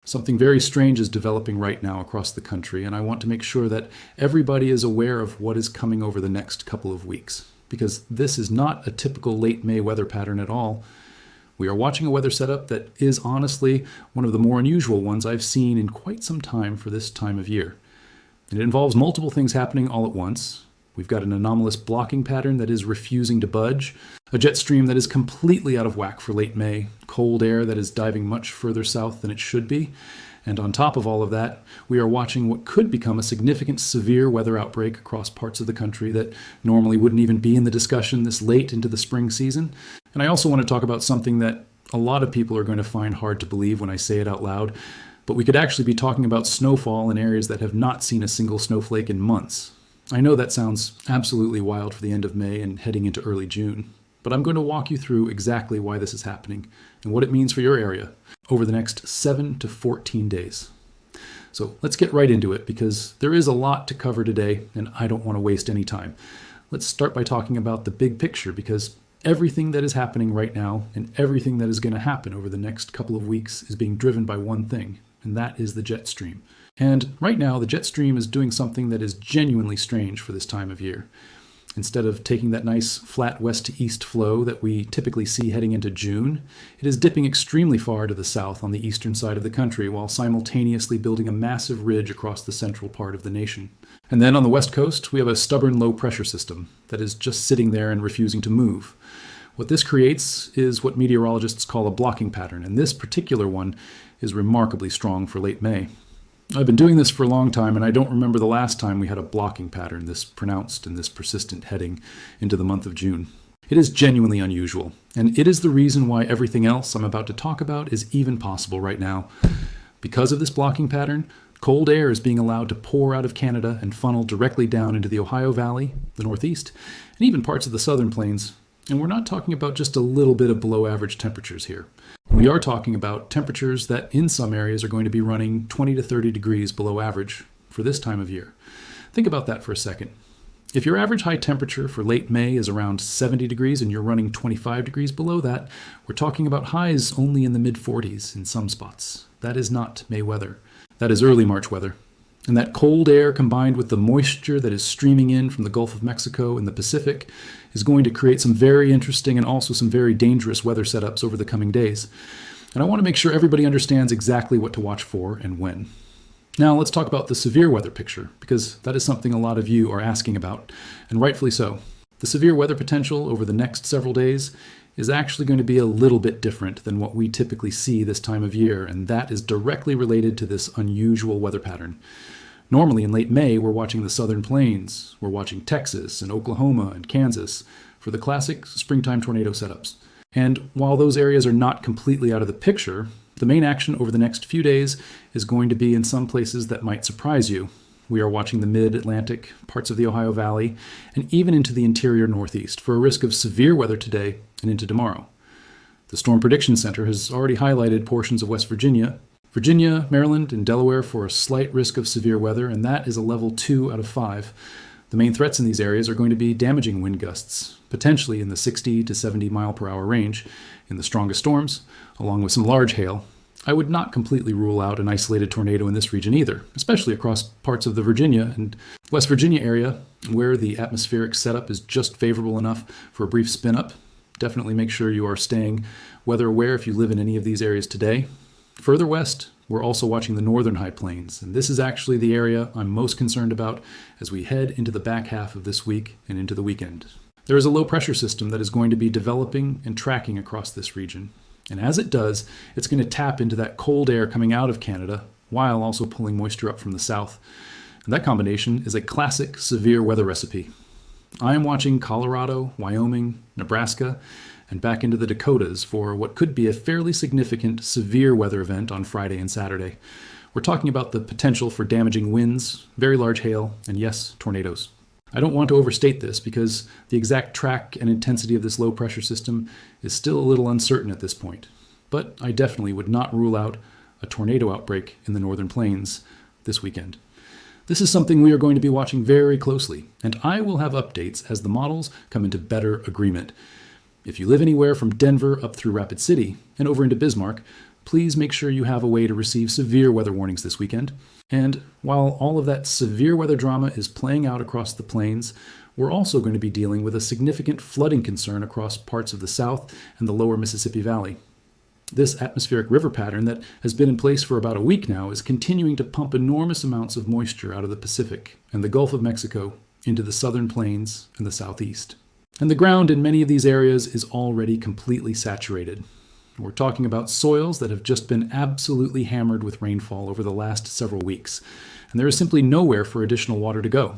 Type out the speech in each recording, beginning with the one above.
Something very strange is developing right now across the country, and I want to make sure that everybody is aware of what is coming over the next couple of weeks, because this is not a typical late May weather pattern at all. We are watching a weather setup that is honestly one of the more unusual ones I've seen in quite some time for this time of year. And it involves multiple things happening all at once. We've got an anomalous blocking pattern that is refusing to budge, a jet stream that is completely out of whack for late May, cold air that is diving much further south than it should be, and on top of all of that, we are watching what could become a significant severe weather outbreak across parts of the country that normally wouldn't even be in the discussion this late into the spring season. And I also want to talk about something that a lot of people are going to find hard to believe when I say it out loud, but we could actually be talking about snowfall in areas that have not seen a single snowflake in months. I know that sounds absolutely wild for the end of May and heading into early June, but I'm going to walk you through exactly why this is happening and what it means for your area over the next 7 to 14 days. So let's get right into it because there is a lot to cover today and I don't want to waste any time. Let's start by talking about the big picture because everything that is happening right now and everything that is going to happen over the next couple of weeks is being driven by one thing, and that is the jet stream. And right now, the jet stream is doing something that is genuinely strange for this time of year. Instead of taking that nice flat west to east flow that we typically see heading into June, it is dipping extremely far to the south on the eastern side of the country while simultaneously building a massive ridge across the central part of the nation. And then on the west coast, we have a stubborn low pressure system that is just sitting there and refusing to move. What this creates is what meteorologists call a blocking pattern, and this particular one is remarkably strong for late May. I've been doing this for a long time, and I don't remember the last time we had a blocking pattern this pronounced and this persistent heading into the month of June. It is genuinely unusual, and it is the reason why everything else I'm about to talk about is even possible right now. Because of this blocking pattern, cold air is being allowed to pour out of Canada and funnel directly down into the Ohio Valley, the Northeast, and even parts of the Southern Plains. And we're not talking about just a little bit of below average temperatures here. We are talking about temperatures that in some areas are going to be running 20 to 30 degrees below average for this time of year. Think about that for a second. If your average high temperature for late May is around 70 degrees and you're running 25 degrees below that, we're talking about highs only in the mid-40s in some spots. That is not May weather. That is early March weather. And that cold air combined with the moisture that is streaming in from the Gulf of Mexico and the Pacific is going to create some very interesting and also some very dangerous weather setups over the coming days. And I want to make sure everybody understands exactly what to watch for and when. Now let's talk about the severe weather picture, because that is something a lot of you are asking about, and rightfully so. The severe weather potential over the next several days is actually going to be a little bit different than what we typically see this time of year, and that is directly related to this unusual weather pattern. Normally in late May, we're watching the Southern Plains, we're watching Texas and Oklahoma and Kansas for the classic springtime tornado setups. And while those areas are not completely out of the picture, the main action over the next few days is going to be in some places that might surprise you. We are watching the mid-Atlantic, parts of the Ohio Valley, and even into the interior Northeast for a risk of severe weather today and into tomorrow. The Storm Prediction Center has already highlighted portions of West Virginia, Maryland, and Delaware for a slight risk of severe weather, and that is a level 2 out of 5. The main threats in these areas are going to be damaging wind gusts, potentially in the 60 to 70 mile per hour range in the strongest storms, along with some large hail. I would not completely rule out an isolated tornado in this region either, especially across parts of the Virginia and West Virginia area where the atmospheric setup is just favorable enough for a brief spin-up. Definitely make sure you are staying weather aware if you live in any of these areas today. Further west, we're also watching the northern high plains, and this is actually the area I'm most concerned about as we head into the back half of this week and into the weekend. There is a low pressure system that is going to be developing and tracking across this region. And as it does, it's going to tap into that cold air coming out of Canada while also pulling moisture up from the south. And that combination is a classic severe weather recipe. I am watching Colorado, Wyoming, Nebraska, and back into the Dakotas for what could be a fairly significant severe weather event on Friday and Saturday. We're talking about the potential for damaging winds, very large hail, and yes, tornadoes. I don't want to overstate this because the exact track and intensity of this low pressure system is still a little uncertain at this point. But I definitely would not rule out a tornado outbreak in the northern plains this weekend. This is something we are going to be watching very closely, and I will have updates as the models come into better agreement. If you live anywhere from Denver up through Rapid City and over into Bismarck, please make sure you have a way to receive severe weather warnings this weekend. And while all of that severe weather drama is playing out across the plains, we're also going to be dealing with a significant flooding concern across parts of the South and the lower Mississippi Valley. This atmospheric river pattern that has been in place for about a week now is continuing to pump enormous amounts of moisture out of the Pacific and the Gulf of Mexico into the southern plains and the southeast. And the ground in many of these areas is already completely saturated. We're talking about soils that have just been absolutely hammered with rainfall over the last several weeks, and there is simply nowhere for additional water to go.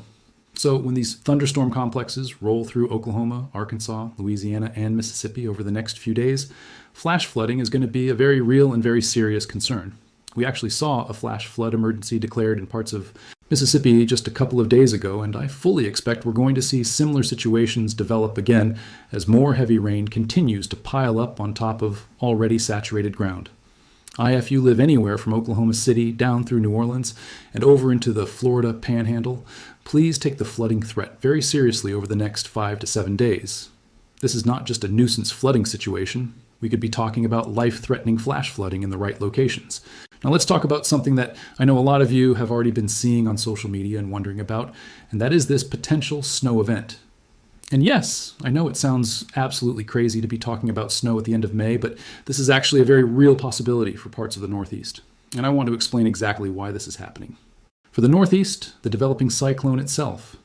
So when these thunderstorm complexes roll through Oklahoma, Arkansas, Louisiana, and Mississippi over the next few days, flash flooding is going to be a very real and very serious concern. We actually saw a flash flood emergency declared in parts of Mississippi just a couple of days ago, and I fully expect we're going to see similar situations develop again as more heavy rain continues to pile up on top of already saturated ground. If you live anywhere from Oklahoma City down through New Orleans and over into the Florida Panhandle, please take the flooding threat very seriously over the next 5 to 7 days. This is not just a nuisance flooding situation. We could be talking about life-threatening flash flooding in the right locations. Now let's talk about something that I know a lot of you have already been seeing on social media and wondering about, and that is this potential snow event. And yes, I know it sounds absolutely crazy to be talking about snow at the end of May, but this is actually a very real possibility for parts of the Northeast. And I want to explain exactly why this is happening. For the Northeast, the developing cyclone itself.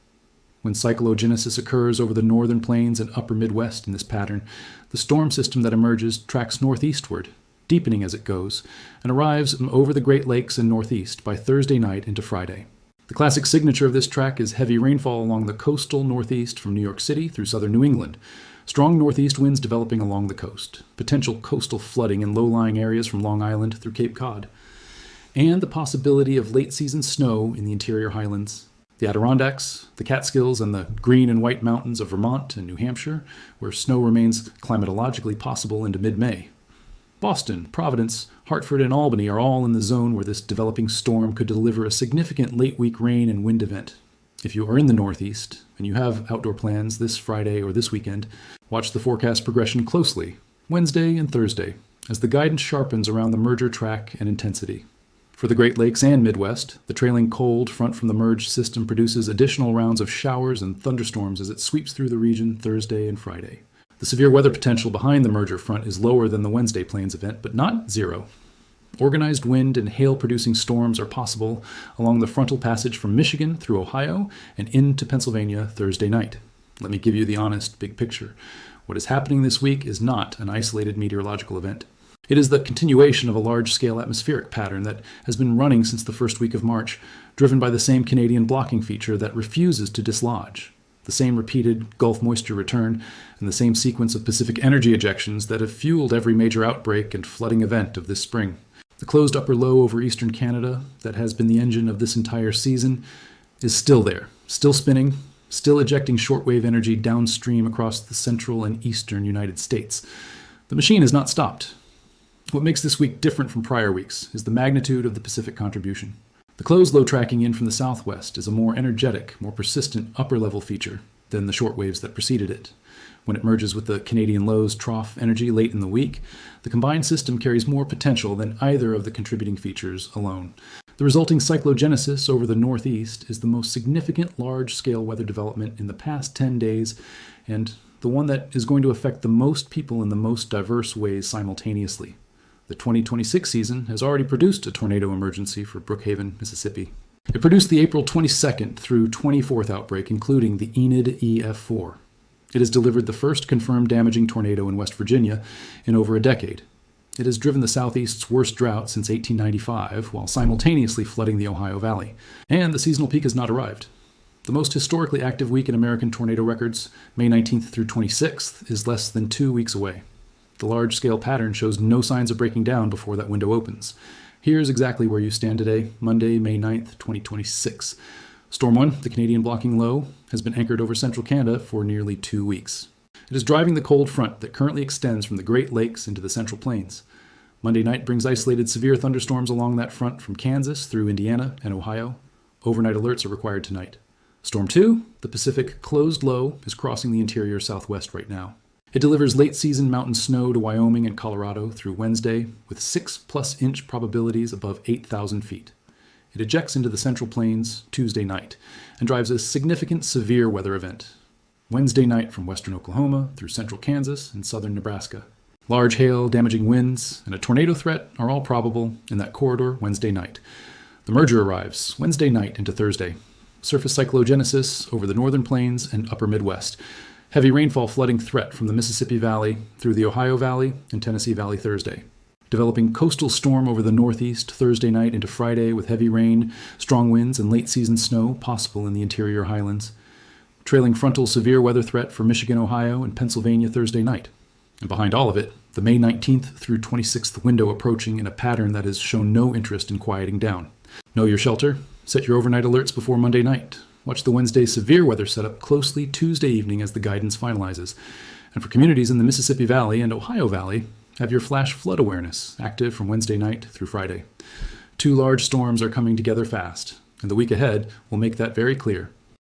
When cyclogenesis occurs over the northern plains and upper Midwest in this pattern, the storm system that emerges tracks northeastward, deepening as it goes, and arrives over the Great Lakes and northeast by Thursday night into Friday. The classic signature of this track is heavy rainfall along the coastal northeast from New York City through southern New England. Strong northeast winds developing along the coast. Potential coastal flooding in low-lying areas from Long Island through Cape Cod. And the possibility of late-season snow in the interior highlands, the Adirondacks, the Catskills, and the green and white mountains of Vermont and New Hampshire, where snow remains climatologically possible into mid-May. Boston, Providence, Hartford, and Albany are all in the zone where this developing storm could deliver a significant late-week rain and wind event. If you are in the Northeast and you have outdoor plans this Friday or this weekend, watch the forecast progression closely, Wednesday and Thursday, as the guidance sharpens around the merger track and intensity. For the Great Lakes and Midwest, the trailing cold front from the merged system produces additional rounds of showers and thunderstorms as it sweeps through the region Thursday and Friday. The severe weather potential behind the merger front is lower than the Wednesday Plains event, but not zero. Organized wind and hail-producing storms are possible along the frontal passage from Michigan through Ohio and into Pennsylvania Thursday night. Let me give you the honest big picture. What is happening this week is not an isolated meteorological event. It is the continuation of a large-scale atmospheric pattern that has been running since the first week of March, driven by the same Canadian blocking feature that refuses to dislodge, the same repeated Gulf moisture return, and the same sequence of Pacific energy ejections that have fueled every major outbreak and flooding event of this spring. The closed upper low over eastern Canada that has been the engine of this entire season is still there, still spinning, still ejecting shortwave energy downstream across the central and eastern United States. The machine has not stopped. What makes this week different from prior weeks is the magnitude of the Pacific contribution. The closed low tracking in from the southwest is a more energetic, more persistent upper-level feature than the shortwaves that preceded it. When it merges with the Canadian low's trough energy late in the week, the combined system carries more potential than either of the contributing features alone. The resulting cyclogenesis over the northeast is the most significant large-scale weather development in the past 10 days, and the one that is going to affect the most people in the most diverse ways simultaneously. The 2026 season has already produced a tornado emergency for Brookhaven, Mississippi. It produced the April 22nd through 24th outbreak, including the Enid EF4. It has delivered the first confirmed damaging tornado in West Virginia in over a decade. It has driven the Southeast's worst drought since 1895, while simultaneously flooding the Ohio Valley. And the seasonal peak has not arrived. The most historically active week in American tornado records, May 19th through 26th, is less than 2 weeks away. The large-scale pattern shows no signs of breaking down before that window opens. Here's exactly where you stand today, Monday, May 9th, 2026. Storm 1, the Canadian blocking low, has been anchored over central Canada for nearly 2 weeks. It is driving the cold front that currently extends from the Great Lakes into the Central Plains. Monday night brings isolated severe thunderstorms along that front from Kansas through Indiana and Ohio. Overnight alerts are required tonight. Storm 2, the Pacific closed low, is crossing the interior southwest right now. It delivers late season mountain snow to Wyoming and Colorado through Wednesday with 6+ inch probabilities above 8,000 feet. It ejects into the Central Plains Tuesday night and drives a significant severe weather event Wednesday night from western Oklahoma through central Kansas and southern Nebraska. Large hail, damaging winds, and a tornado threat are all probable in that corridor Wednesday night. The merger arrives Wednesday night into Thursday. Surface cyclogenesis over the northern plains and upper Midwest. Heavy rainfall flooding threat from the Mississippi Valley through the Ohio Valley and Tennessee Valley Thursday. Developing coastal storm over the northeast Thursday night into Friday with heavy rain, strong winds, and late season snow possible in the interior highlands. Trailing frontal severe weather threat for Michigan, Ohio, and Pennsylvania Thursday night. And behind all of it, the May 19th through 26th window approaching in a pattern that has shown no interest in quieting down. Know your shelter. Set your overnight alerts before Monday night. Watch the Wednesday severe weather setup closely Tuesday evening as the guidance finalizes. And for communities in the Mississippi Valley and Ohio Valley, have your flash flood awareness active from Wednesday night through Friday. 2 large storms are coming together fast, and the week ahead will make that very clear.